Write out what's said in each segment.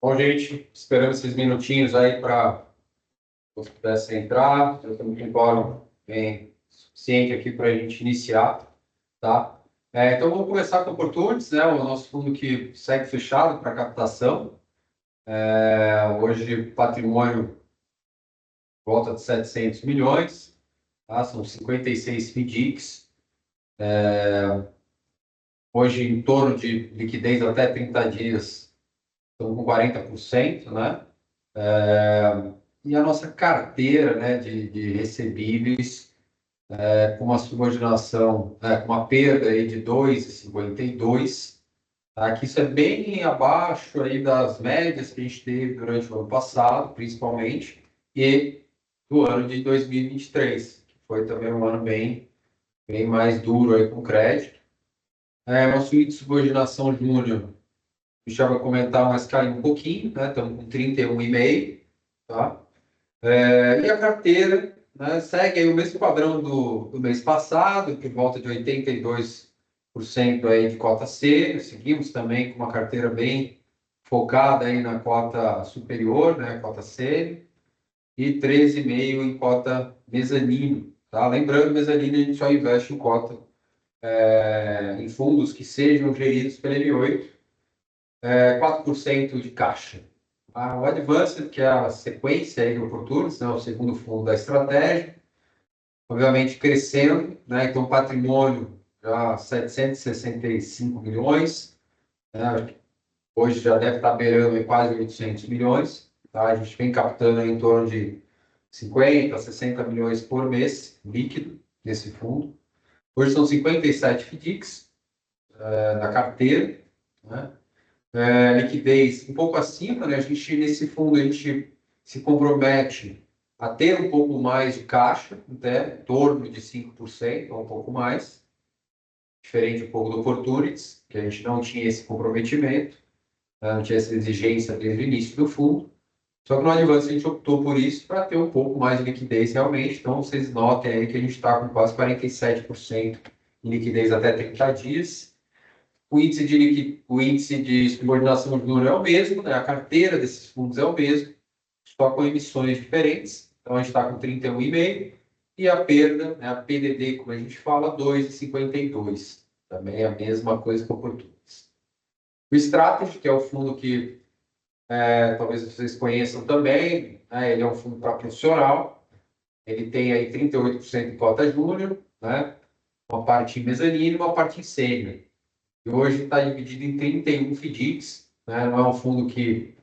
Bom, gente, esperando esses minutinhos aí para você pudesse entrar. Eu também tenho quórum bem suficiente aqui para a gente iniciar, tá? Então, vamos começar com o Opportunities, né? O nosso fundo que segue fechado para captação. Hoje, patrimônio volta de 700 milhões, tá? São 56 FDICs. Hoje, em torno de liquidez até 30 dias, estamos com 40%, né? E a nossa carteira, né, de recebíveis, com uma subordinação, né, com uma perda aí de 2,52, tá? Que isso é bem abaixo aí das médias que a gente teve durante o ano passado, principalmente, e do ano de 2023, que foi também um ano bem mais duro aí com crédito. Nosso índice de subordinação júnior, deixava eu comentar, mas caiu um pouquinho, né? Estamos com 31,5, tá? E a carteira, né, segue aí o mesmo padrão do mês passado, por volta de 82% aí de cota C. Seguimos também com uma carteira bem focada aí na cota superior, né, cota C, e 13,5% em cota mezanino. Tá? Lembrando, mezanino a gente só investe em cota em fundos que sejam geridos pela M8, 4% de caixa. O Advanced, que é a sequência aí do Opportunities, né, o segundo fundo da estratégia, obviamente crescendo, né, então patrimônio já 765 milhões, né, hoje já deve estar beirando em quase 800 milhões, tá? A gente vem captando em torno de 50, 60 milhões por mês líquido nesse fundo. Hoje são 57 FDICs da carteira, né? Liquidez um pouco acima, né? A gente, nesse fundo, a gente se compromete a ter um pouco mais de caixa, até em torno de 5% ou um pouco mais, diferente um pouco do Opportunities, que a gente não tinha esse comprometimento, né? Não tinha essa exigência desde o início do fundo. Só que no Advance a gente optou por isso para ter um pouco mais de liquidez realmente. Então, vocês notem aí que a gente está com quase 47% em liquidez até 30 dias. O índice de subordinação júnior é o mesmo, né? A carteira desses fundos é o mesmo, só com emissões diferentes. Então, a gente está com 31,5 e a perda, né, a PDD, como a gente fala, 2,52. Também é a mesma coisa que o Opportunities. O Strategy, que é o fundo que talvez vocês conheçam também, né? Ele é um fundo para profissional, ele tem aí 38% em cota júnior, né? Uma parte em mezanino e uma parte em sênior. E hoje está dividido em 31 FDICs, né? Não é um fundo que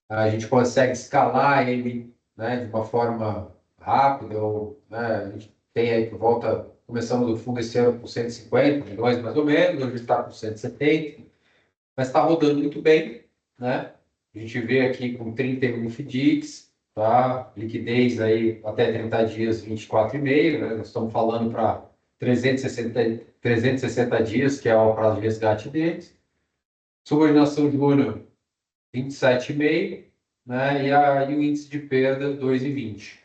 a gente consegue escalar ele, né, de uma forma rápida, ou, né, a gente tem aí por volta, começamos o fundo esse ano com 150 milhões mais ou menos, hoje está com 170, mas está rodando muito bem, né? A gente vê aqui com 31 FDICs, tá? Liquidez aí até 30 dias, 24,5, né? Nós estamos falando para 360 dias, que é o prazo de resgate deles. Subordinação júnior, 27,5, né? E o índice de perda, 2,20.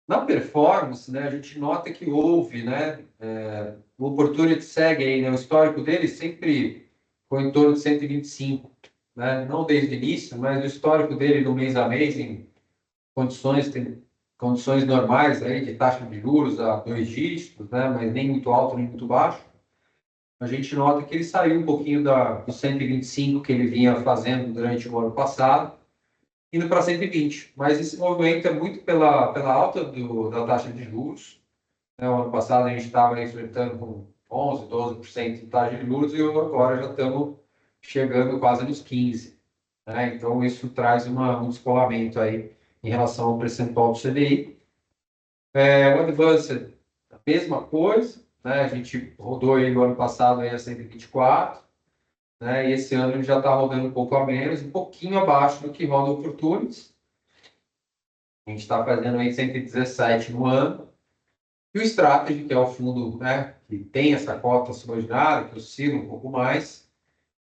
Na performance, né, a gente nota que houve, né, o Opportunity segue aí, né, o histórico dele sempre foi em torno de 125, né, não desde o início, mas o histórico dele no mês a mês, em condições normais aí, de taxa de juros a 2 dígitos, né, mas nem muito alto nem muito baixo, a gente nota que ele saiu um pouquinho do 125 que ele vinha fazendo durante o ano passado, indo para 120. Mas esse movimento é muito pela alta da taxa de juros, né? O ano passado a gente estava enfrentando com 11, 12% de taxa de juros e agora já estamos chegando quase nos 15%. Né? Então, isso traz um descolamento aí em relação ao percentual do CDI. O Advanced, a mesma coisa, né? A gente rodou ele no ano passado aí a 124, né? E esse ano ele já está rodando um pouco a menos, um pouquinho abaixo do que roda o Opportunities. A gente está fazendo aí 117 no ano. E o Strategy, que é o fundo, né, que tem essa cota subordinada, que oscila um pouco mais,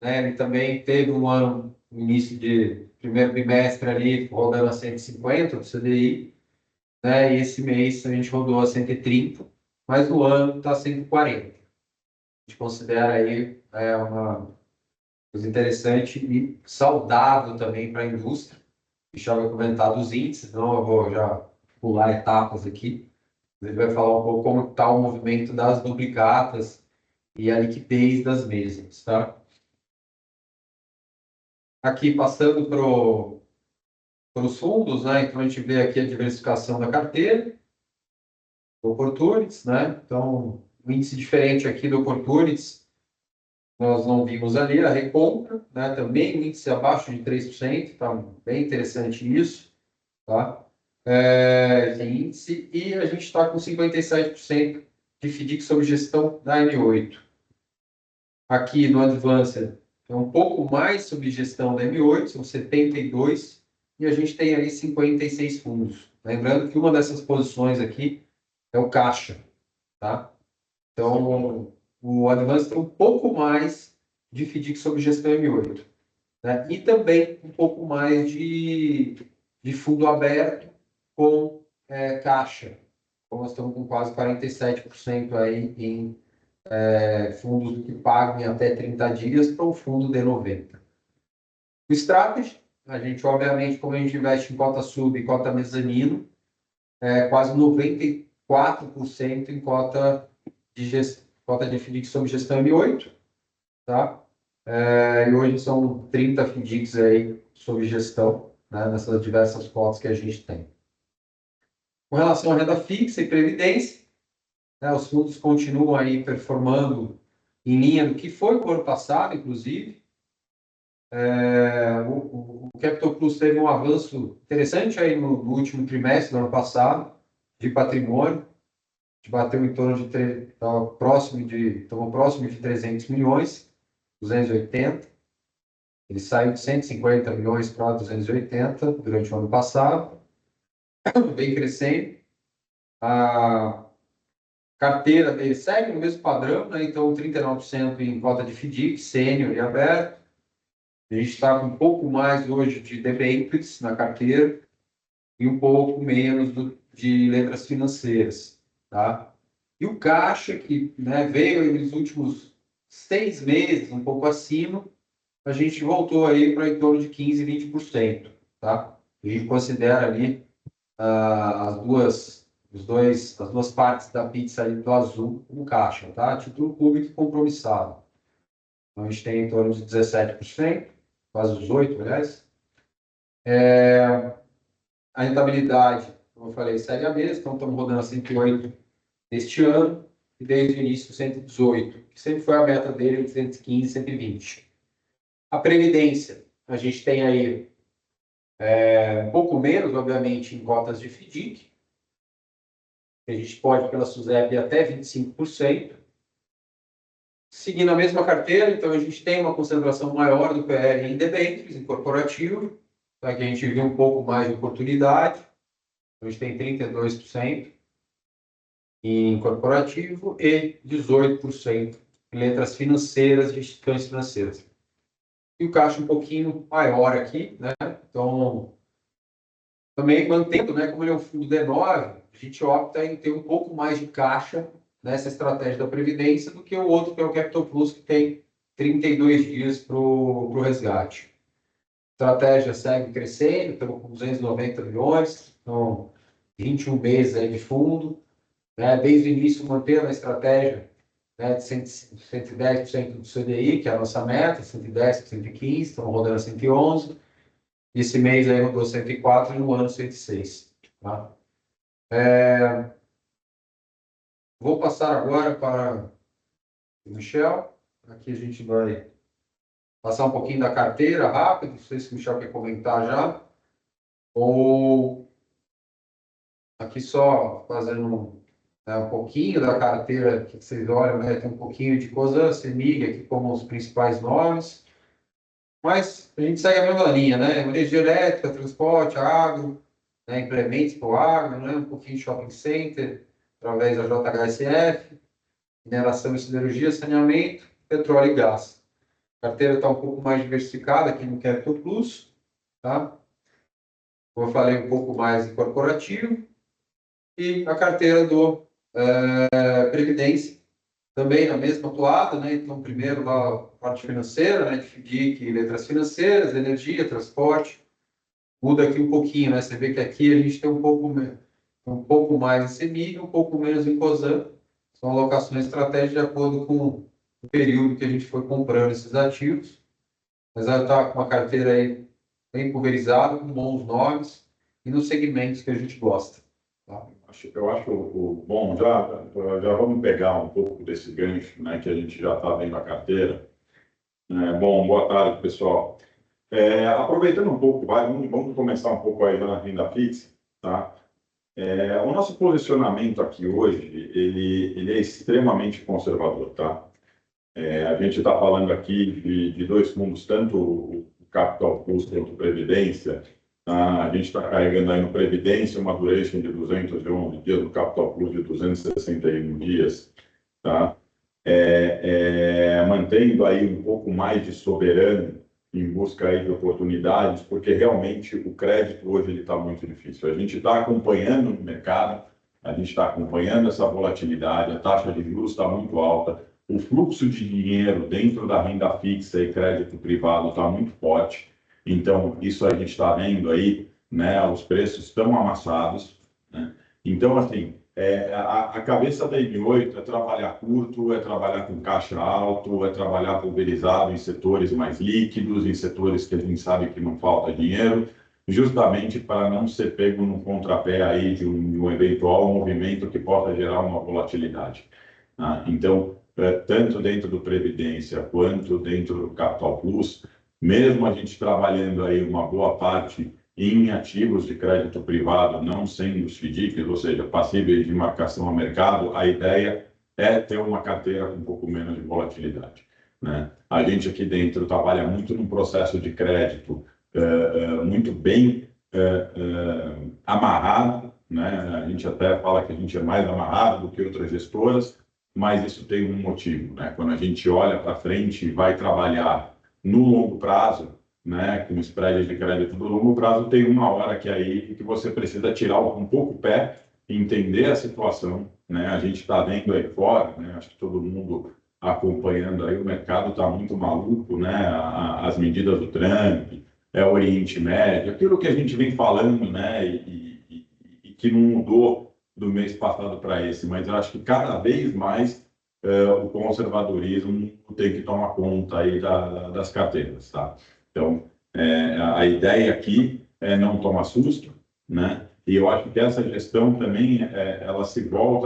né, ele também teve um ano, no início de primeiro bimestre ali, rodando a 150 do CDI, né, e esse mês a gente rodou a 130, mas o ano está 140. A gente considera aí coisa interessante e saudável também para a indústria. O Michel vai comentar dos índices, então eu vou já pular etapas aqui. Ele vai falar um pouco como está o movimento das duplicatas e a liquidez das mesmas, tá? Aqui, passando para os fundos, né? Então, a gente vê aqui a diversificação da carteira, do Opportunities, né? Então, um índice diferente aqui do Opportunities, nós não vimos ali, a recompra, né? Também um índice abaixo de 3%, tá bem interessante isso, tá? Esse índice, e a gente está com 57% de FDIC sob gestão da M8. Aqui no Advanced é um pouco mais sob gestão da M8, são 72, e a gente tem ali 56 fundos. Lembrando que uma dessas posições aqui é o caixa, tá? Então, o Advanced tem um pouco mais de FDIC sob gestão M8, né? E também um pouco mais de fundo aberto com caixa. Então, nós estamos com quase 47% aí em fundos que pagam em até 30 dias para o fundo de 90. O Strategy, a gente, obviamente, como a gente investe em cota sub e cota mezanino, quase 94% em cota de FDIC sob gestão M8, tá? E hoje são 30 FDICs aí sob gestão, né, nessas diversas cotas que a gente tem. Com relação à renda fixa e previdência, né, os fundos continuam aí performando em linha do que foi o ano passado, inclusive. O Capital Plus teve um avanço interessante aí no último trimestre do ano passado, de patrimônio, que bateu em torno de, estamos próximo de 300 milhões, 280. Ele saiu de 150 milhões para 280 durante o ano passado, vem crescendo. A carteira dele segue no mesmo padrão, né? Então 39% em cota de FDIC, sênior e aberto. A gente está com um pouco mais hoje de debêntures na carteira e um pouco menos de letras financeiras, tá? E o caixa, que, né, veio nos últimos 6 meses, um pouco acima, a gente voltou aí para em torno de 15%, 20%, tá? A gente considera ali as duas partes da pizza ali do azul como caixa, tá? Título público compromissado. Então, a gente tem em torno de 17%, quase 18%, aliás. A rentabilidade, como eu falei, segue a mesma, então estamos rodando a 108 neste ano, e desde o início 118, que sempre foi a meta dele, 115, 120. A Previdência, a gente tem aí um pouco menos, obviamente, em cotas de FDIC, a gente pode, pela SUSEP, até 25%. Seguindo a mesma carteira, então a gente tem uma concentração maior do PL em debêntures, em corporativo, para que a gente viu um pouco mais de oportunidade. A gente tem 32% em corporativo e 18% em letras financeiras de instituições financeiras. E o caixa um pouquinho maior aqui, né? Então, também mantendo, né, como ele é um fundo D9, a gente opta em ter um pouco mais de caixa nessa estratégia da Previdência do que o outro, que é o Capital Plus, que tem 32 dias para o resgate. A estratégia segue crescendo, estamos com 290 milhões, então 21 meses aí de fundo, né? Desde o início mantendo a estratégia, né, de 110% do CDI, que é a nossa meta, 110, 115, estamos rodando a 111. Esse mês aí rodou 104 e no ano 106. Tá? Vou passar agora para o Michel. Aqui a gente vai passar um pouquinho da carteira rápido. Não sei se o Michel quer comentar já. Ou aqui só fazendo um pouquinho da carteira que vocês olham, né? Tem um pouquinho de COSAN, CEMIG aqui como os principais nomes. Mas a gente segue a mesma linha, né? Energia elétrica, transporte, agro, né? Implementos para o agro, né? Um pouquinho de shopping center, através da JHSF, mineração e siderurgia, saneamento, petróleo e gás. A carteira está um pouco mais diversificada aqui no Capital Plus, tá? Como eu falei, um pouco mais em corporativo. E a carteira do Previdência também na mesma toada, né? Então, primeiro lá a parte financeira, né? De FDIC e letras financeiras, energia, transporte. Muda aqui um pouquinho, né? Você vê que aqui a gente tem um pouco mais em CEMIG, um pouco menos em COSAN. São alocações estratégicas de acordo com o período que a gente foi comprando esses ativos. Mas ela está com uma carteira aí bem pulverizada, com bons nomes e nos segmentos que a gente gosta. Tá? Eu acho bom, já vamos pegar um pouco desse gancho, né, que a gente já está vendo a carteira. Bom, boa tarde, pessoal. Aproveitando um pouco, vamos começar um pouco aí na renda fixa, tá? O nosso posicionamento aqui hoje, ele é extremamente conservador, tá? A gente está falando aqui de dois fundos, tanto o Capital Plus quanto o Previdência. Tá? A gente está carregando aí no Previdência uma duration de 211 dias, no Capital Plus de 261 dias. Tá? Mantendo aí um pouco mais de soberano em busca aí de oportunidades, porque realmente o crédito hoje está muito difícil. A gente está acompanhando no mercado, a gente está acompanhando essa volatilidade, a taxa de juros está muito alta, o fluxo de dinheiro dentro da renda fixa e crédito privado está muito forte. Então, isso a gente está vendo aí, né? Os preços estão amassados, né? Então, assim, a cabeça da M8 é trabalhar curto, é trabalhar com caixa alto, é trabalhar pulverizado em setores mais líquidos, em setores que a gente sabe que não falta dinheiro, justamente para não ser pego num contrapé aí de um eventual movimento que possa gerar uma volatilidade. Tá? Então, tanto dentro do Previdência quanto dentro do Capital Plus, mesmo a gente trabalhando aí uma boa parte em ativos de crédito privado, não sendo os FDICs, ou seja, passíveis de marcação a mercado, a ideia é ter uma carteira com um pouco menos de volatilidade, né? A gente aqui dentro trabalha muito num processo de crédito muito bem amarrado, né? A gente até fala que a gente é mais amarrado do que outras gestoras, mas isso tem um motivo, né? Quando a gente olha para frente e vai trabalhar no longo prazo, né, com spreads de crédito do longo prazo, tem uma hora que aí que você precisa tirar um pouco o pé, entender a situação, né? A gente está vendo aí fora, né? Acho que todo mundo acompanhando aí, o mercado está muito maluco, né? As medidas do Trump, o Oriente Médio, aquilo que a gente vem falando, né? E que não mudou do mês passado para esse, mas eu acho que cada vez mais o conservadorismo tem que tomar conta aí das carteiras, tá? Então, a ideia aqui é não tomar susto, né? E eu acho que essa gestão também, ela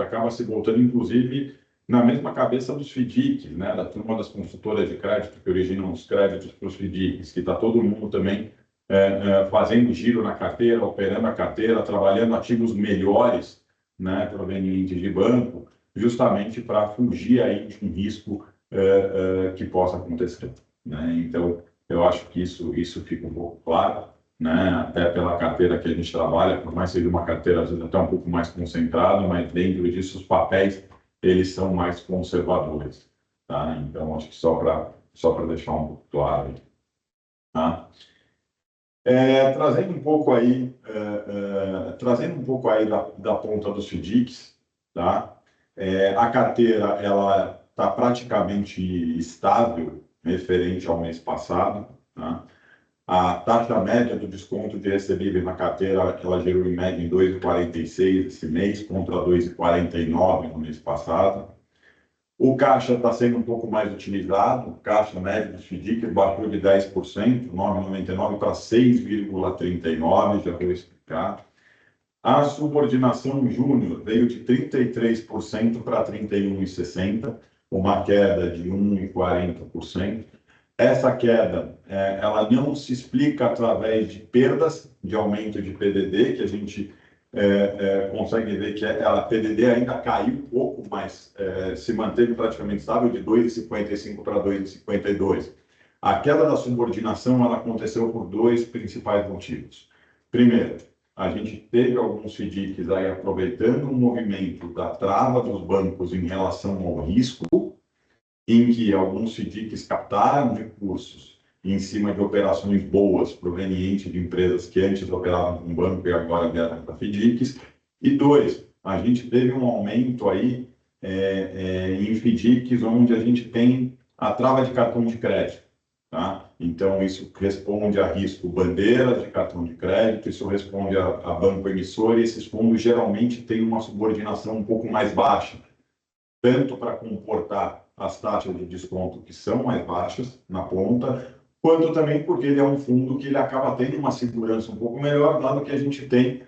acaba se voltando, inclusive, na mesma cabeça dos FDICs, né? Da turma das consultoras de crédito que originam os créditos para os FDICs, que está todo mundo também fazendo giro na carteira, operando a carteira, trabalhando ativos melhores, né? Provenientes de banco, justamente para fugir aí de um risco que possa acontecer, né? Então, eu acho que isso fica um pouco claro, né? Até pela carteira que a gente trabalha, por mais que seja uma carteira às vezes até um pouco mais concentrada, mas dentro disso os papéis eles são mais conservadores, tá? Então acho que só para deixar um pouco claro aí, tá? Trazendo um pouco aí da ponta dos FDICs, tá? A carteira ela está praticamente estável referente ao mês passado, tá? A taxa média do desconto de recebíveis na carteira, ela gerou em média em 2,46 esse mês, contra 2,49 no mês passado. O caixa está sendo um pouco mais utilizado, o caixa médio do FDIC baixou de 10%, 9,99 para 6,39, já vou explicar. A subordinação júnior veio de 33% para 31,60%, uma queda de 1,40%. Essa queda, ela não se explica através de perdas de aumento de PDD, que a gente consegue ver que a PDD ainda caiu um pouco, mas se manteve praticamente estável de 2,55 para 2,52. A queda da subordinação ela aconteceu por dois principais motivos. Primeiro, a gente teve alguns FDICs aí aproveitando o movimento da trava dos bancos em relação ao risco, em que alguns FDICs captaram recursos em cima de operações boas provenientes de empresas que antes operavam com banco e agora vieram para FDICs. E dois, a gente teve um aumento aí em FDICs onde a gente tem a trava de cartão de crédito. Tá? Então, isso responde a risco bandeira de cartão de crédito, isso responde a banco emissor, e esses fundos geralmente têm uma subordinação um pouco mais baixa, tanto para comportar as taxas de desconto que são mais baixas na ponta, quanto também porque ele é um fundo que ele acaba tendo uma segurança um pouco melhor, dado que a gente tem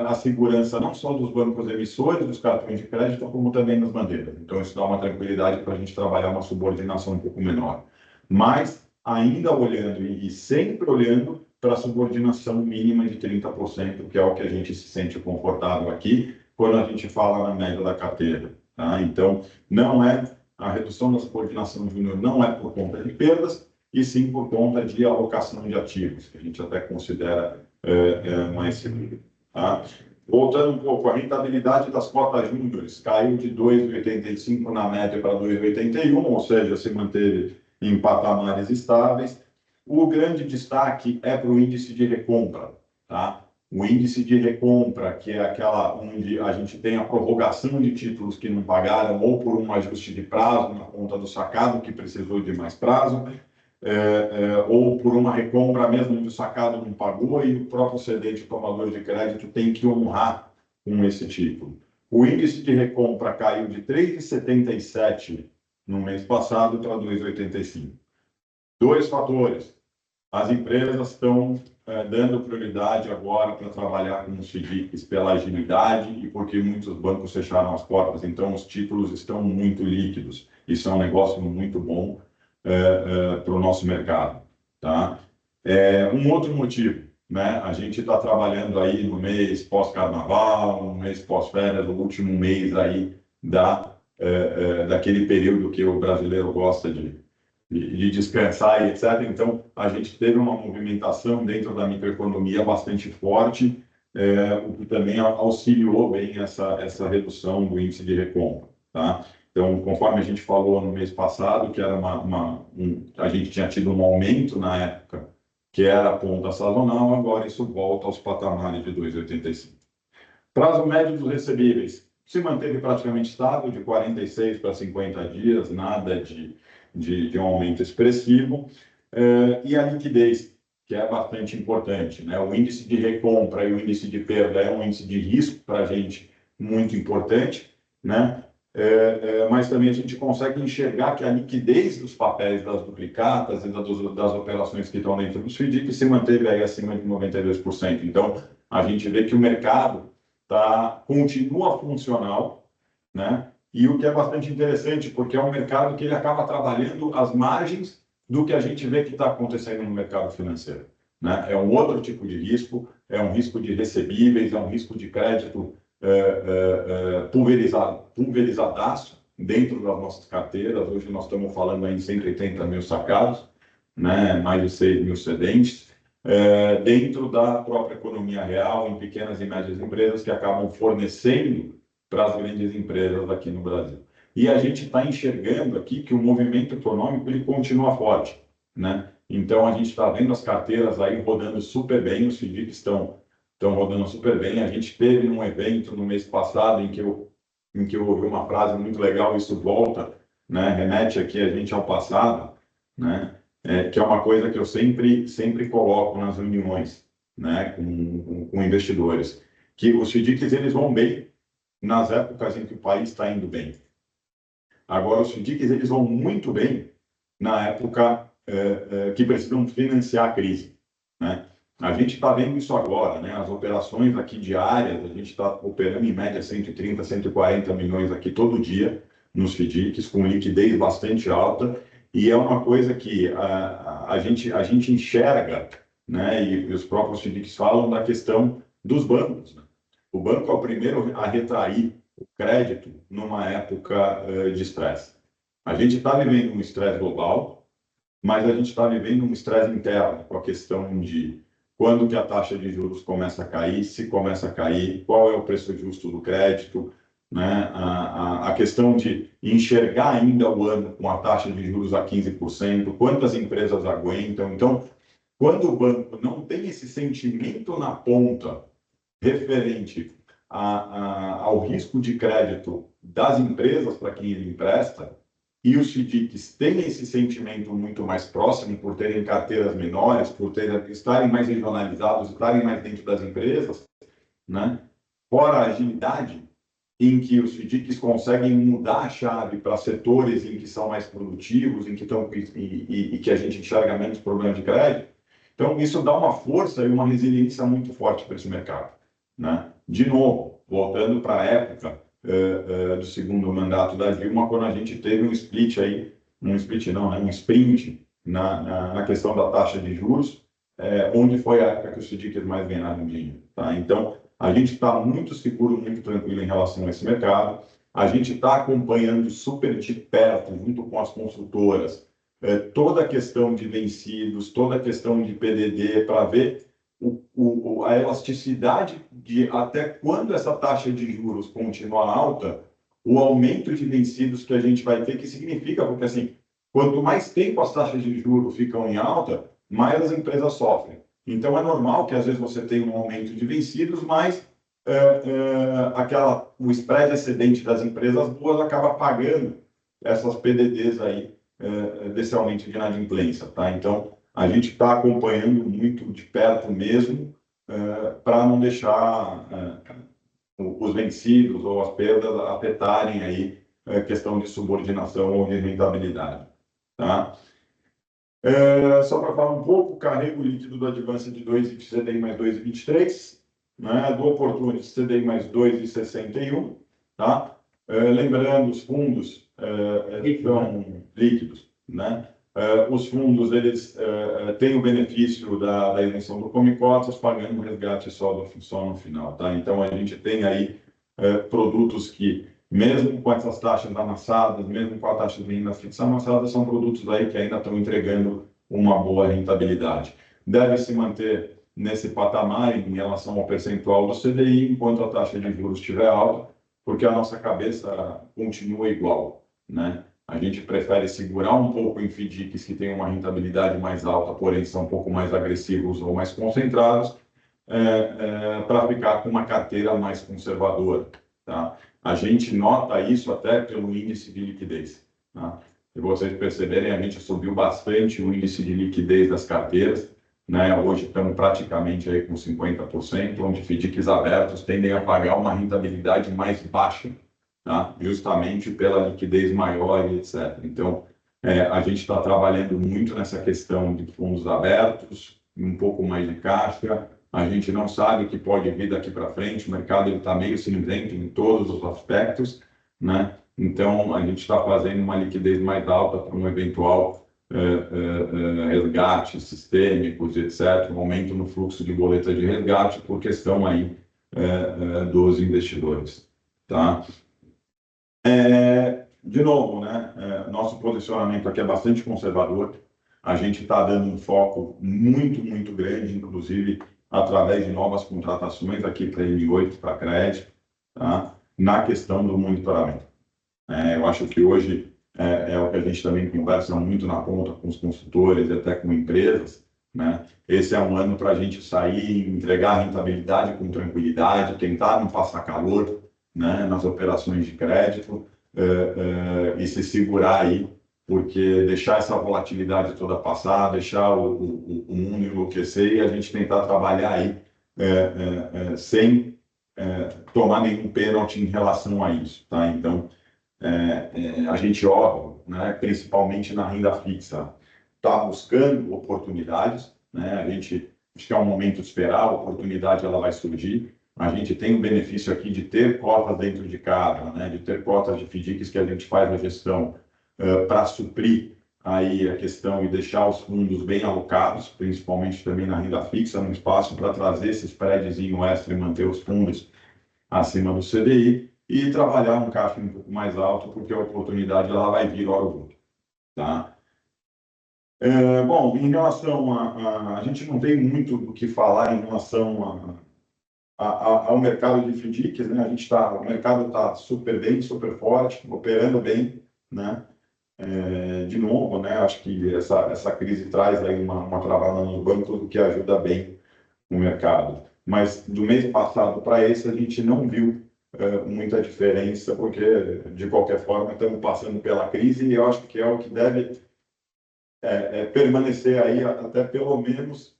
a segurança não só dos bancos emissores, dos cartões de crédito, como também das bandeiras. Então, isso dá uma tranquilidade para a gente trabalhar uma subordinação um pouco menor. Mas, ainda olhando e sempre olhando para a subordinação mínima de 30%, que é o que a gente se sente confortável aqui, quando a gente fala na média da carteira. Tá? Então, não é a redução da subordinação júnior não é por conta de perdas, e sim por conta de alocação de ativos, que a gente até considera mais seguro. Tá? Voltando um pouco, a rentabilidade das cotas júniores caiu de 2,85 na média para 2,81, ou seja, se manteve em patamares estáveis. O grande destaque é para o índice de recompra. Tá? O índice de recompra, que é aquela onde a gente tem a prorrogação de títulos que não pagaram ou por um ajuste de prazo na conta do sacado, que precisou de mais prazo, ou por uma recompra mesmo onde o sacado não pagou e o próprio cedente, o tomador de crédito, tem que honrar com esse título. O índice de recompra caiu de 3,77 no mês passado para 2,85. Dois fatores. As empresas estão dando prioridade agora para trabalhar com os FDICs pela agilidade e porque muitos bancos fecharam as portas, então os títulos estão muito líquidos. Isso é um negócio muito bom para o nosso mercado. Tá? Um outro motivo, né? A gente está trabalhando aí no mês pós-carnaval, no mês pós-férias, no último mês aí daquele período que o brasileiro gosta de descansar e etc. Então, a gente teve uma movimentação dentro da microeconomia bastante forte, o que também auxiliou bem essa redução do índice de recompra. Tá? Então, conforme a gente falou no mês passado, que era a gente tinha tido um aumento na época, que era a ponta sazonal, agora isso volta aos patamares de 2,85. Prazo médio dos recebíveis se manteve praticamente estável, de 46 para 50 dias, nada de um aumento expressivo, e a liquidez, que é bastante importante. Né? O índice de recompra e o índice de perda é um índice de risco para a gente muito importante, né? Mas também a gente consegue enxergar que a liquidez dos papéis das duplicatas e das operações que estão dentro dos FDICs se manteve aí acima de 92%. Então, a gente vê que o mercado continua funcional, né? E o que é bastante interessante, porque é um mercado que ele acaba trabalhando as margens do que a gente vê que está acontecendo no mercado financeiro. Né? É um outro tipo de risco, é um risco de recebíveis, é um risco de crédito pulverizadaço dentro das nossas carteiras. Hoje nós estamos falando aí em 180 mil sacados, né? Mais de 6 mil cedentes, dentro da própria economia real, em pequenas e médias empresas que acabam fornecendo para as grandes empresas aqui no Brasil. E a gente está enxergando aqui que o movimento econômico ele continua forte, né? Então a gente está vendo as carteiras aí rodando super bem, os FDICs estão rodando super bem. A gente teve um evento no mês passado em que eu ouvi uma frase muito legal, isso volta, né? Remete aqui a gente ao passado, né? Que é uma coisa que eu sempre coloco nas reuniões, né? com investidores, que os FDICs eles vão bem nas épocas em que o país está indo bem. Agora, os FDICs eles vão muito bem na época que precisam financiar a crise. Né? A gente está vendo isso agora, né? As operações aqui diárias, a gente está operando em média 130, 140 milhões aqui todo dia nos FDICs, com liquidez bastante alta, e é uma coisa que a gente enxerga, né? E os próprios FDICs falam da questão dos bancos. Né? O banco é o primeiro a retrair o crédito numa época de estresse. A gente está vivendo um estresse global, mas a gente está vivendo um estresse interno, com a questão de quando que a taxa de juros começa a cair, se começa a cair, qual é o preço justo do crédito, né? A questão de enxergar ainda o ano com a taxa de juros a 15%, quantas empresas aguentam. Então, quando o banco não tem esse sentimento na ponta referente ao risco de crédito das empresas para quem ele empresta, e os FDICs têm esse sentimento muito mais próximo, por terem carteiras menores, estarem mais regionalizados, estarem mais dentro das empresas, né? Fora a agilidade, em que os FDICs conseguem mudar a chave para setores em que são mais produtivos, em que estão e que a gente enxerga menos problema de crédito. Então, isso dá uma força e uma resiliência muito forte para esse mercado, né? De novo, voltando para a época do segundo mandato da Dilma, quando a gente teve um split aí, um split não, né? Um sprint na questão da taxa de juros, onde foi a época que os FDICs mais ganharam dinheiro, tá? Então, a gente está muito seguro, muito tranquilo em relação a esse mercado. A gente está acompanhando super de perto, junto com as consultoras, toda a questão de vencidos, toda a questão de PDD, para ver a elasticidade de até quando essa taxa de juros continua alta, o aumento de vencidos que a gente vai ter, que significa, porque assim, quanto mais tempo as taxas de juros ficam em alta, mais as empresas sofrem. Então, é normal que, às vezes, você tenha um aumento de vencidos, mas o spread excedente das empresas boas acaba pagando essas PDDs aí, desse aumento de inadimplência, tá? Então, a gente está acompanhando muito de perto mesmo, para não deixar os vencidos ou as perdas afetarem aí a questão de subordinação ou de rentabilidade, tá? Só para falar um pouco, o carrego líquido do Advance de CDI mais 2,23, né? Do Opportunity CDI mais 2,61, tá? Lembrando, os fundos são líquidos, né? Os fundos, eles têm o benefício da isenção do Come Cotas, pagando um resgate só no final, tá? Então, a gente tem aí produtos que, mesmo com essas taxas amassadas, mesmo com a taxa de renda fixa amassada, são produtos aí que ainda estão entregando uma boa rentabilidade. Deve se manter nesse patamar em relação ao percentual do CDI, enquanto a taxa de juros estiver alta, porque a nossa cabeça continua igual, né? A gente prefere segurar um pouco em FDICs que têm uma rentabilidade mais alta, porém são um pouco mais agressivos ou mais concentrados, para ficar com uma carteira mais conservadora, tá? A gente nota isso até pelo índice de liquidez, tá? Se vocês perceberem, a gente subiu bastante o índice de liquidez das carteiras, né? Hoje estamos praticamente aí com 50%, onde FDICs abertos tendem a pagar uma rentabilidade mais baixa, tá? Justamente pela liquidez maior e etc. Então, a gente está trabalhando muito nessa questão de fundos abertos, um pouco mais de caixa. A gente não sabe o que pode vir daqui para frente, o mercado está meio cinzento em todos os aspectos, né? Então, a gente está fazendo uma liquidez mais alta para um eventual resgate sistêmicos, etc., um aumento no fluxo de boleta de resgate por questão aí dos investidores, tá? De novo, né? Nosso posicionamento aqui é bastante conservador. A gente está dando um foco muito, muito grande, inclusive através de novas contratações aqui para M8, para crédito, tá? Na questão do monitoramento. Eu acho que hoje é o que a gente também conversa muito na ponta com os consultores e até com empresas, né? Esse é um ano para a gente sair, entregar rentabilidade com tranquilidade, tentar não passar calor, né, nas operações de crédito, e se segurar aí, porque deixar essa volatilidade toda passar, deixar o mundo enlouquecer e a gente tentar trabalhar aí sem tomar nenhum pênalti em relação a isso, tá? Então, a gente, óbvio, né, principalmente na renda fixa, está buscando oportunidades, né? A gente acho que é um momento de esperar, a oportunidade ela vai surgir. A gente tem o benefício aqui de ter cotas dentro de casa, né? De ter cotas de FDICs que a gente faz a gestão para suprir aí a questão e deixar os fundos bem alocados, principalmente também na renda fixa, no espaço para trazer esse spreadzinho extra e manter os fundos acima do CDI e trabalhar um caixa um pouco mais alto, porque a oportunidade ela vai vir hora ou outra, tá? Bom, em relação a gente não tem muito o que falar em relação ao mercado de FDICs, né? O mercado está super bem, super forte, operando bem, né? De novo, né? Acho que essa crise traz aí uma travada no banco, o que ajuda bem o mercado. Mas do mês passado para esse, a gente não viu muita diferença, porque, de qualquer forma, estamos passando pela crise e eu acho que é o que deve permanecer aí até pelo menos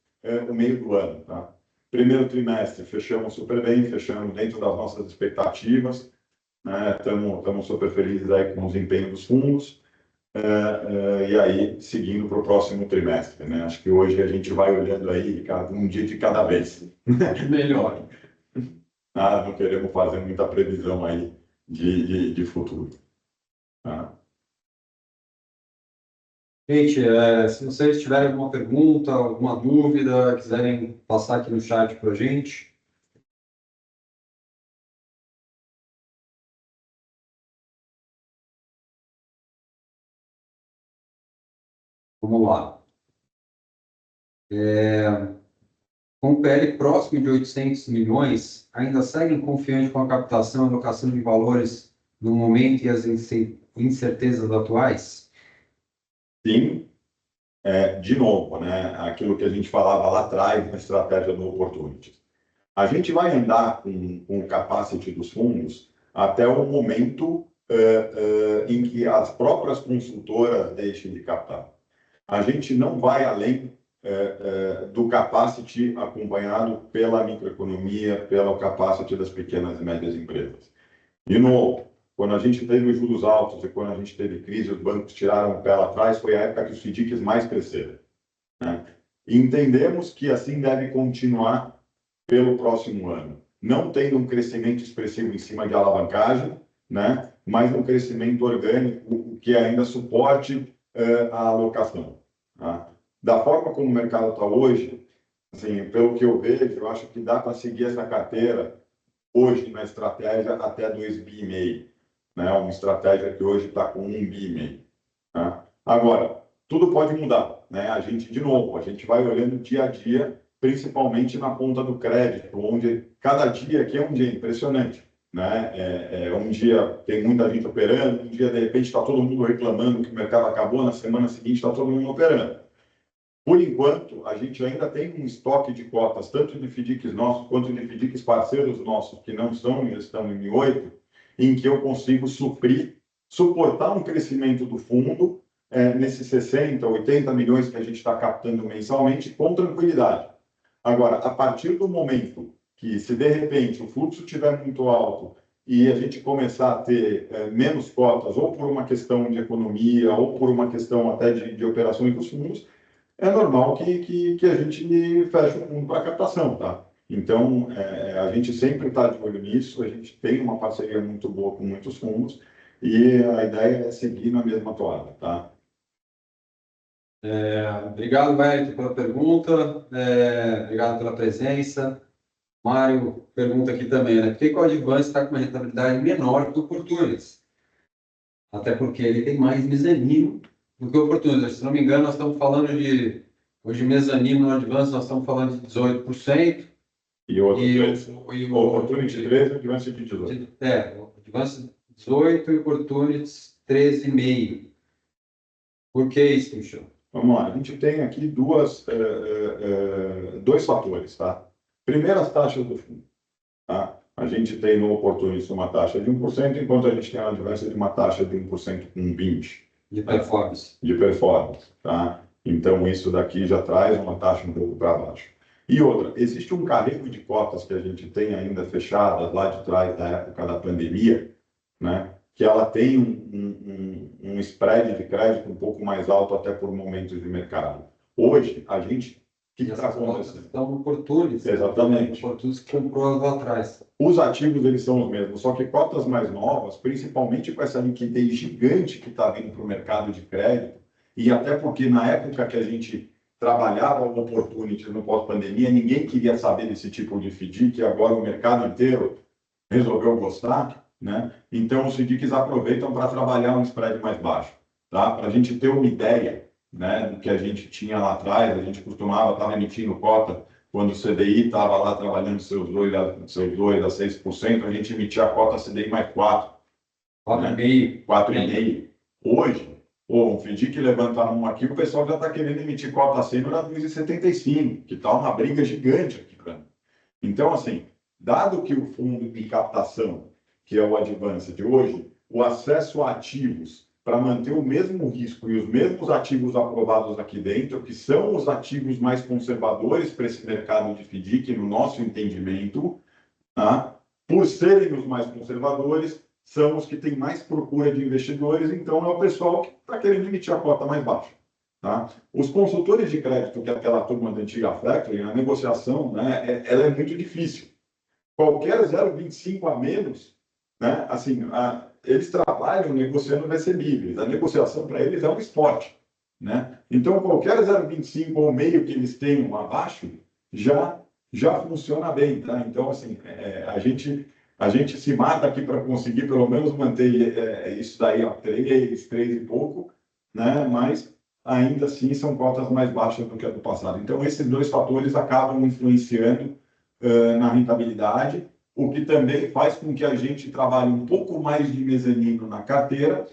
o meio do ano. Tá? Primeiro trimestre, fechamos super bem, fechamos dentro das nossas expectativas, né? Estamos super felizes aí com o desempenho dos fundos, e aí seguindo para o próximo trimestre. Né? Acho que hoje a gente vai olhando aí um dia de cada vez. Melhor. Não queremos fazer muita previsão aí de futuro. Tá? Gente, se vocês tiverem alguma pergunta, alguma dúvida, quiserem passar aqui no chat para a gente. Vamos lá. Com o PL próximo de 800 milhões, ainda seguem confiantes com a captação e alocação de valores no momento e as incertezas atuais? Sim, de novo, né, aquilo que a gente falava lá atrás na estratégia do Opportunities. A gente vai andar com o capacity dos fundos até o momento em que as próprias consultoras deixem de captar. A gente não vai além do capacity acompanhado pela microeconomia, pela capacity das pequenas e médias empresas. De novo, quando a gente teve os juros altos e quando a gente teve crise, os bancos tiraram o pé lá atrás, foi a época que os FDICs mais cresceram. Né? E entendemos que assim deve continuar pelo próximo ano. Não tendo um crescimento expressivo em cima de alavancagem, né? Mas um crescimento orgânico que ainda suporte a alocação. Tá? Da forma como o mercado está hoje, assim, pelo que eu vejo, eu acho que dá para seguir essa carteira hoje na estratégia até 2,5 bi, né? Uma estratégia que hoje está com 1,5 bi. Tá? Agora, tudo pode mudar, né? A gente vai olhando dia a dia, principalmente na ponta do crédito, onde cada dia aqui é um dia impressionante. Né? Um dia tem muita gente operando, um dia, de repente, está todo mundo reclamando que o mercado acabou, na semana seguinte está todo mundo operando. Por enquanto, a gente ainda tem um estoque de cotas, tanto de FDICs nossos, quanto de FDICs parceiros nossos, que não estão em 8, em que eu consigo suportar um crescimento do fundo nesses 60, 80 milhões que a gente está captando mensalmente, com tranquilidade. Agora, a partir do momento que, se de repente o fluxo estiver muito alto e a gente começar a ter menos cotas, ou por uma questão de economia, ou por uma questão até de operações dos fundos, é normal que a gente feche o fundo para captação, tá? Então, a gente sempre está de olho nisso, a gente tem uma parceria muito boa com muitos fundos e a ideia é seguir na mesma toada, tá? Obrigado, Wellington, pela pergunta. Obrigado pela presença. Mário pergunta aqui também, né? Por que o Advance está com uma rentabilidade menor que o Opportunities? Até porque ele tem mais mezanino do que o Opportunities. Se não me engano, nós estamos falando de... Hoje, mezanino no Advance, nós estamos falando de 18%. E o outro o Opportunity 13 e o Advance de 18. O Advance 18 e o Opportunities 13,5%. Por que isso, Michel? Vamos lá, a gente tem aqui dois fatores, tá? Primeiro, as taxas do fundo. Tá? A gente tem no Opportunity uma taxa de 1%, enquanto a gente tem na Advance de uma taxa de 1% com 20%. De performance. De performance, tá? Então, isso daqui já traz uma taxa um pouco para baixo. E outra, existe um carrego de cotas que a gente tem ainda fechadas lá de trás da época da pandemia, né? Que ela tem um spread de crédito um pouco mais alto até por momentos de mercado. Hoje, a gente... O que está acontecendo? Estão oportunos. Exatamente. Oportunos que comprou lá atrás. Os ativos, eles são os mesmos, só que cotas mais novas, principalmente com essa liquidez gigante que está vindo para o mercado de crédito, e até porque na época que a gente trabalhava o Opportunity no pós-pandemia, ninguém queria saber desse tipo de FDIC, agora o mercado inteiro resolveu gostar, né? Então, os FDICs aproveitam para trabalhar um spread mais baixo, tá? Para a gente ter uma ideia, né, do que a gente tinha lá atrás, a gente costumava estar emitindo cota quando o CDI estava lá trabalhando seus 2 a 6%, a gente emitia a cota CDI mais 4. 4,5. 4,5. Hoje, um FDIC levanta a mão aqui, o pessoal já está querendo emitir cota sênior a 2,75, que está uma briga gigante aqui para mim. Então, assim, dado que o fundo de captação que é o Advanced hoje, o acesso a ativos para manter o mesmo risco e os mesmos ativos aprovados aqui dentro, que são os ativos mais conservadores para esse mercado de FDIC, no nosso entendimento, tá? Por serem os mais conservadores, são os que têm mais procura de investidores, então é o pessoal que está querendo emitir a cota mais baixa. Tá? Os consultores de crédito, que é aquela turma da antiga Factory, a negociação, né, ela é muito difícil. Qualquer 0,25 a menos, né, assim, eles trabalham negociando recebíveis. A negociação para eles é um esporte. Né? Então, qualquer 0,25 ou meio que eles tenham abaixo, já funciona bem. Tá? Então, assim, a gente se mata aqui para conseguir pelo menos manter isso daí a 3 e pouco, né? Mas ainda assim são cotas mais baixas do que a do passado. Então, esses dois fatores acabam influenciando na rentabilidade, o que também faz com que a gente trabalhe um pouco mais de mezanino na carteira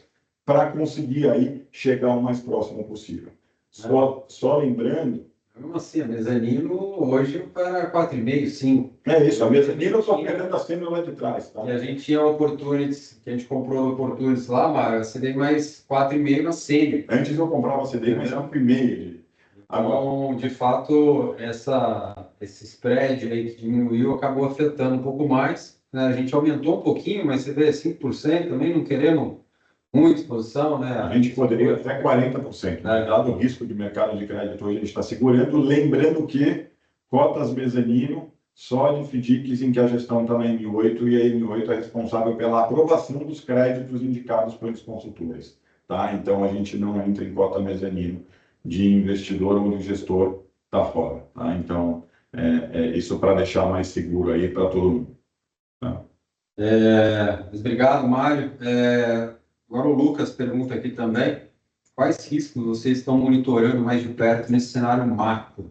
para conseguir aí chegar o mais próximo possível. Só lembrando... Mesmo assim, a mezanino hoje para 4,5, 5. É isso, a mezanino eu estou pegando a cena lá de trás. Tá? E a gente tinha oportunities, que a gente comprou oportunities lá, mas CDI mais 4,5 na sênior. Antes eu comprava CDI mais 5,5. Então, de fato, esse spread aí que diminuiu acabou afetando um pouco mais. Né? A gente aumentou um pouquinho, mas você vê 5% também, não queremos muita exposição. Né? A gente poderia até 40%. Né? Dado o risco de mercado de crédito hoje, a gente está segurando. Lembrando que cotas mezanino só de FDICs em que a gestão está na M8 e a M8 é responsável pela aprovação dos créditos indicados pelos consultores. Tá? Então, a gente não entra em cota mezanino de investidor ou de gestor está fora. Tá? Então, isso para deixar mais seguro aí para todo mundo. Tá? Obrigado, Mário. Agora o Lucas pergunta aqui também, quais riscos vocês estão monitorando mais de perto nesse cenário macro?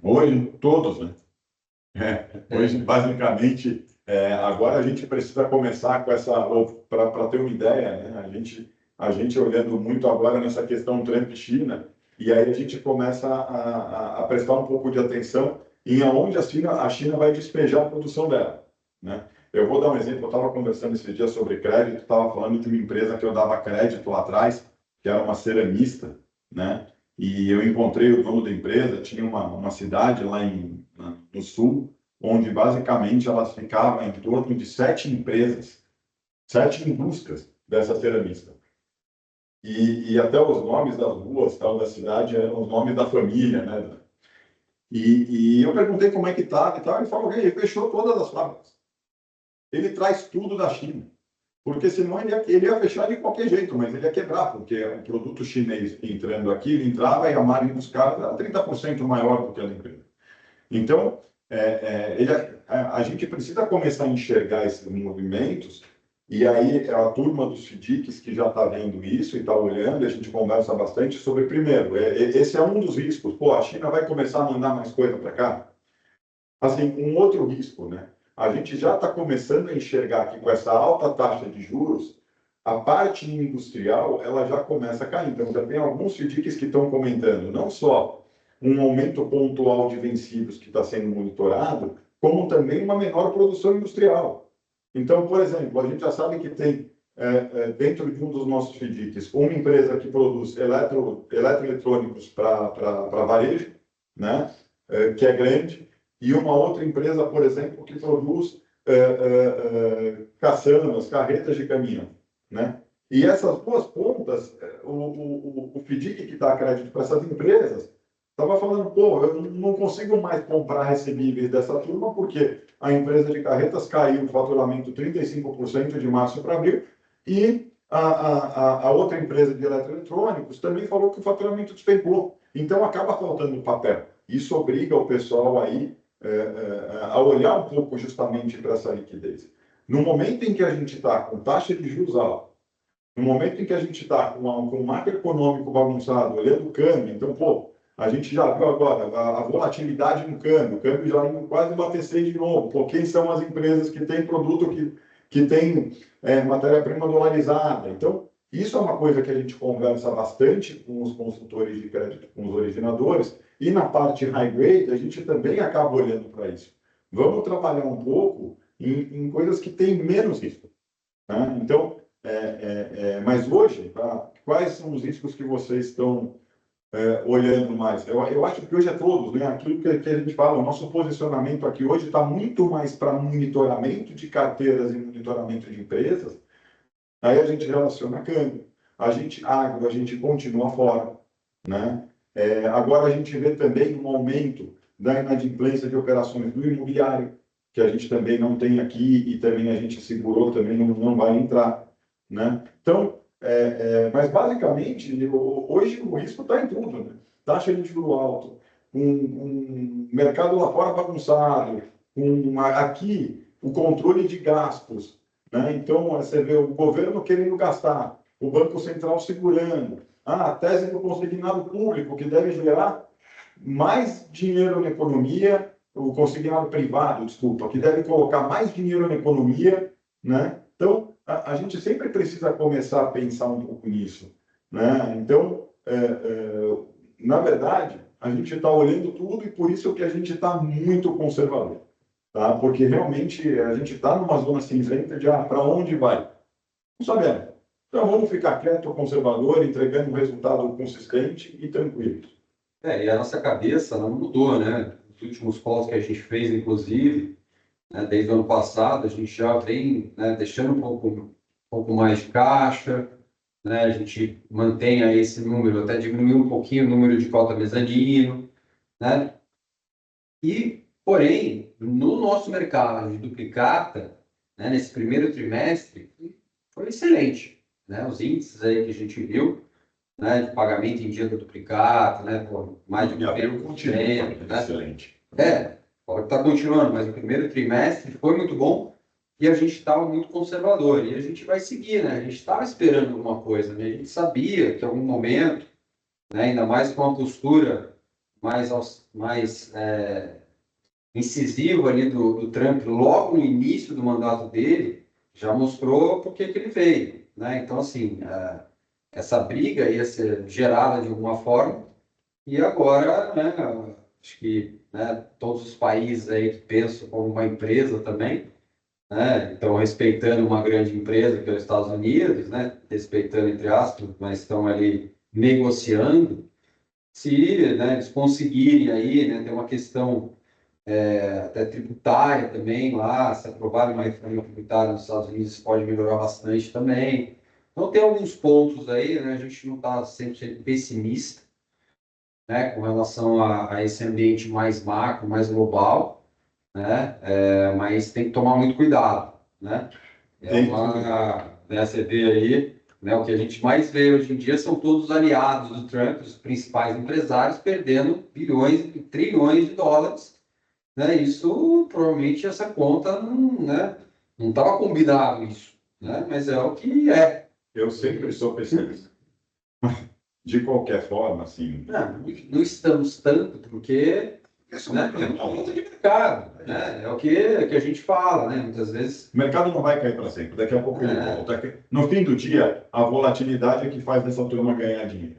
Hoje, todos, né? Hoje, basicamente, agora a gente precisa começar com essa... Para ter uma ideia, né? A gente olhando muito agora nessa questão Trump-China, e aí a gente começa a prestar um pouco de atenção em aonde a China vai despejar a produção dela. Né? Eu vou dar um exemplo, eu estava conversando esse dia sobre crédito, estava falando de uma empresa que eu dava crédito lá atrás, que era uma ceramista, né? E eu encontrei o dono da empresa, tinha uma cidade lá no sul, onde basicamente elas ficavam em torno de 7 empresas, 7 indústrias dessa ceramista. E até os nomes das ruas, tal, da cidade eram os nomes da família, né? E eu perguntei como é que estava e tal, ele falou que ele fechou todas as fábricas. Ele traz tudo da China. Porque senão ele ia fechar de qualquer jeito, mas ele ia quebrar, porque o produto chinês entrando aqui, ele entrava e a margem dos caras era 30% maior do que a da empresa. Então, a gente precisa começar a enxergar esses movimentos, e aí a turma dos FDICs que já está vendo isso e está olhando, a gente conversa bastante sobre, primeiro, esse é um dos riscos. Pô, a China vai começar a mandar mais coisa para cá? Assim, um outro risco, né? A gente já está começando a enxergar que com essa alta taxa de juros, a parte industrial ela já começa a cair. Então, já tem alguns FDICs que estão comentando não só um aumento pontual de vencidos que está sendo monitorado, como também uma menor produção industrial. Então, por exemplo, a gente já sabe que tem, dentro de um dos nossos FDICs, uma empresa que produz eletroeletrônicos para varejo, né? Que é grande, e uma outra empresa, por exemplo, que produz caçambas, carretas de caminhão. Né? E essas duas pontas, o FDIC que dá crédito para essas empresas, estava falando, pô, eu não consigo mais comprar recebíveis dessa turma, porque a empresa de carretas caiu o faturamento 35% de março para abril, e a outra empresa de eletroeletrônicos também falou que o faturamento despencou. Então, acaba faltando papel. Isso obriga o pessoal aí a olhar um pouco justamente para essa liquidez. No momento em que a gente está com taxa de juros alta, no momento em que a gente está com um macroeconômico bagunçado, olhando o câmbio, então, pô, a gente já viu agora a volatilidade no câmbio, o câmbio já indo quase bater 6 de novo. Pô, quem são as empresas que têm produto que tem matéria-prima dolarizada? Então, isso é uma coisa que a gente conversa bastante com os consultores de crédito, com os originadores, e na parte high grade a gente também acaba olhando para isso. Vamos trabalhar um pouco em coisas que têm menos risco. Né? Então, mas hoje, tá? Quais são os riscos que vocês estão olhando mais? Eu acho que hoje é todos, né? Aquilo que a gente fala, o nosso posicionamento aqui hoje está muito mais para monitoramento de carteiras e monitoramento de empresas. Aí a gente relaciona câmbio, agro, a gente continua fora, né? Agora a gente vê também um aumento da inadimplência de operações do imobiliário, que a gente também não tem aqui e também a gente segurou, também não vai entrar, né? Então, mas basicamente, hoje o risco está em tudo, né? Taxa de juro alto, um mercado lá fora bagunçado, aqui o controle de gastos, né? Então, você vê o governo querendo gastar, o Banco Central segurando, a tese do consignado público, que deve gerar mais dinheiro na economia, o consignado privado, desculpa, que deve colocar mais dinheiro na economia, né? Então, a gente sempre precisa começar a pensar um pouco nisso, né? Então, na verdade, a gente está olhando tudo e por isso que a gente está muito conservador, tá? Porque realmente a gente está numa zona cinzenta de para onde vai? Não sabemos. Então, vamos ficar quieto, conservador, entregando um resultado consistente e tranquilo. E a nossa cabeça não mudou, né? Os últimos calls que a gente fez, inclusive, né, desde o ano passado, a gente já vem, né, deixando um pouco mais de caixa, né? A gente mantém aí esse número, até diminuiu um pouquinho o número de cota mezanino, né? E, porém, no nosso mercado de duplicata, né, nesse primeiro trimestre, foi excelente, né? Os índices aí que a gente viu, né, de pagamento em dia do duplicata, né, por mais de 90%, né? Excelente. Pode estar continuando, mas o primeiro trimestre foi muito bom e a gente estava muito conservador. E a gente vai seguir, né? A gente estava esperando alguma coisa, né? A gente sabia que em algum momento, né, ainda mais com a postura mais incisiva ali do Trump, logo no início do mandato dele, já mostrou por que ele veio, né? Então, assim, essa briga ia ser gerada de alguma forma e agora, né, acho que, né, todos os países aí que pensam como uma empresa também, né, estão respeitando uma grande empresa que é os Estados Unidos, né, respeitando entre aspas, mas estão ali negociando. Se, né, eles conseguirem aí, né, ter uma questão até tributária também lá, se aprovarem uma reforma tributária nos Estados Unidos, isso pode melhorar bastante também. Então tem alguns pontos aí, né, a gente não está sempre pessimista, né, com relação a esse ambiente mais macro, mais global, né, mas tem que tomar muito cuidado, né. Você vê aí, né, o que a gente mais vê hoje em dia são todos os aliados do Trump, os principais empresários, perdendo bilhões e trilhões de dólares, né, isso provavelmente essa conta não estava combinado isso, né, mas é o que é. Eu sempre sou pessimista. De qualquer forma, assim. Não estamos tanto, porque, né, é uma luta de mercado, né? É o que a gente fala, né? Muitas vezes. O mercado não vai cair para sempre, daqui a pouco ele volta. No fim do dia, a volatilidade é que faz essa turma ganhar dinheiro.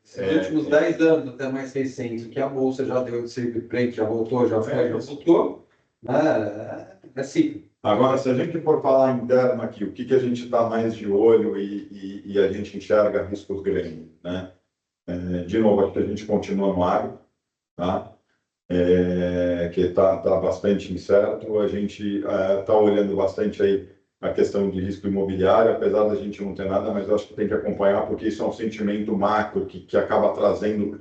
Nos últimos 10 anos, até mais recentes, que a Bolsa já deu de circuit break, já voltou, já foi, já voltou, né? É ciclo. Agora, se a gente for falar interno aqui, o que a gente está mais de olho e a gente enxerga riscos grandes, né? De novo, acho que a gente continua no agro, tá? Que está bastante incerto. A gente está olhando bastante aí a questão de risco imobiliário, apesar da gente não ter nada, mas eu acho que tem que acompanhar, porque isso é um sentimento macro que acaba trazendo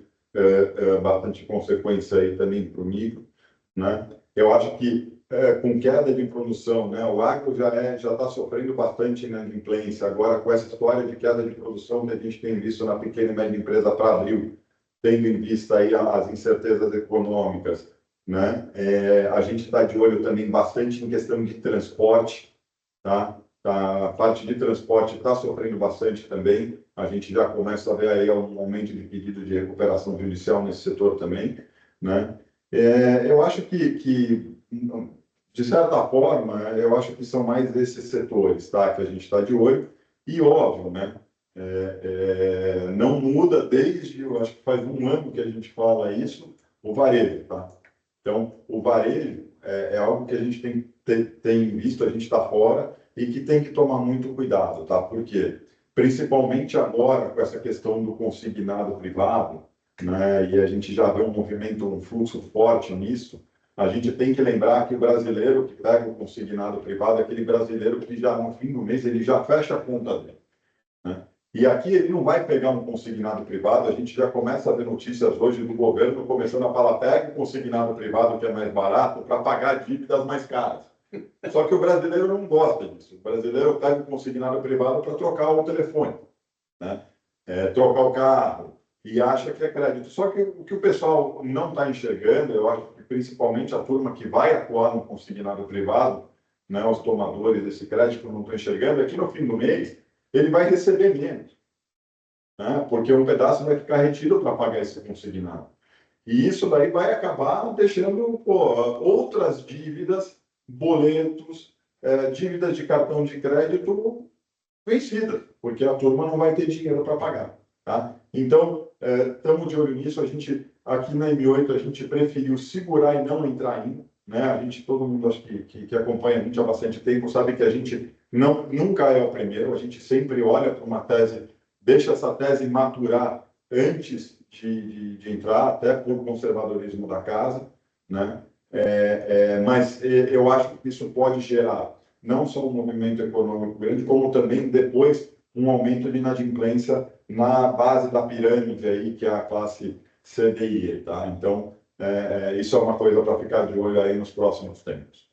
bastante consequência aí também para o micro, né? Eu acho que com queda de produção, né, o agro já está sofrendo bastante inadimplência. Agora, com essa história de queda de produção que a gente tem visto na pequena e média empresa para abril, tendo em vista aí as incertezas econômicas, né? A gente está de olho também bastante em questão de transporte, tá? A parte de transporte está sofrendo bastante também. A gente já começa a ver aí um aumento de pedido de recuperação judicial nesse setor também, né? Eu acho que de certa forma, eu acho que são mais esses setores, tá? Que a gente está de olho. E óbvio, né? Não muda desde, eu acho que faz um ano que a gente fala isso, o varejo, tá? Então, o varejo é algo que a gente tem tem visto, a gente está fora, e que tem que tomar muito cuidado, tá? Por quê? Principalmente agora, com essa questão do consignado privado, né? E a gente já vê um movimento, um fluxo forte nisso. A gente tem que lembrar que o brasileiro que pega o consignado privado é aquele brasileiro que já no fim do mês ele já fecha a conta dele, né? E aqui ele não vai pegar um consignado privado, a gente já começa a ver notícias hoje do governo começando a falar, pega o consignado privado que é mais barato para pagar dívidas mais caras. Só que o brasileiro não gosta disso. O brasileiro pega o consignado privado para trocar o telefone, né? Trocar o carro, e acha que é crédito. Só que o que o pessoal não está enxergando, eu acho que principalmente a turma que vai atuar no consignado privado, né, os tomadores desse crédito não estão enxergando, é que no fim do mês ele vai receber menos, né, porque um pedaço vai ficar retido para pagar esse consignado. E isso daí vai acabar deixando outras dívidas, boletos, dívidas de cartão de crédito vencidas, porque a turma não vai ter dinheiro para pagar. Tá? Então, estamos de olho nisso. A gente, aqui na M8, a gente preferiu segurar e não entrar ainda. Né? A gente, todo mundo acho que acompanha a gente há bastante tempo, sabe que a gente nunca é o primeiro, a gente sempre olha para uma tese, deixa essa tese maturar antes de entrar, até por conservadorismo da casa. Né? Mas eu acho que isso pode gerar não só um movimento econômico grande, como também depois um aumento de inadimplência na base da pirâmide aí, que é a classe CDI, tá? Então, isso é uma coisa para ficar de olho aí nos próximos tempos.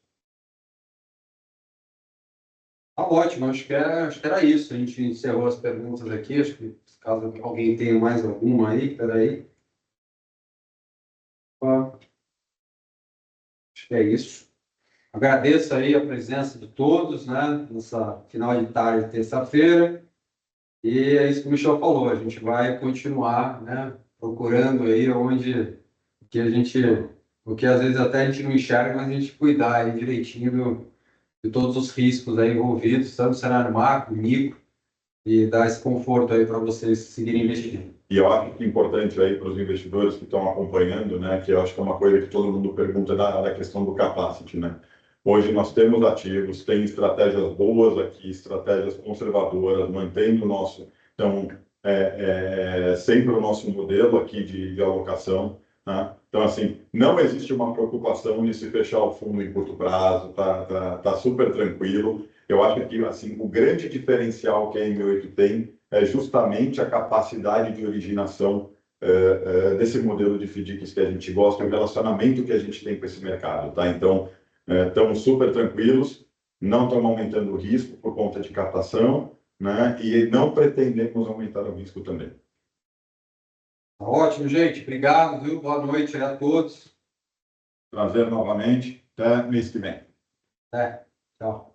Tá ótimo, acho que era isso. A gente encerrou as perguntas aqui. Acho que, caso alguém tenha mais alguma aí, peraí. Acho que é isso. Agradeço aí a presença de todos, né, nessa final de tarde, terça-feira. E é isso que o Michel falou, a gente vai continuar, né, procurando aí onde que a gente, o que às vezes até a gente não enxerga, mas a gente cuidar aí direitinho de todos os riscos aí envolvidos, tanto no cenário macro, micro, e dar esse conforto aí para vocês seguirem investindo. E eu acho que é importante aí para os investidores que estão acompanhando, né, que eu acho que é uma coisa que todo mundo pergunta da questão do capacity, né? Hoje nós temos ativos, tem estratégias boas aqui, estratégias conservadoras, mantendo o nosso, então, sempre o nosso modelo aqui de alocação, né? Então, assim, não existe uma preocupação de se fechar o fundo em curto prazo, tá super tranquilo. Eu acho que, assim, o grande diferencial que a M8 tem é justamente a capacidade de originação desse modelo de FDICs que a gente gosta, o relacionamento que a gente tem com esse mercado, tá? Então, estamos super tranquilos, não estamos aumentando o risco por conta de captação, né? E não pretendemos aumentar o risco também. Tá ótimo, gente. Obrigado, viu? Boa noite aí a todos. Prazer novamente. Até mês que vem. Tchau.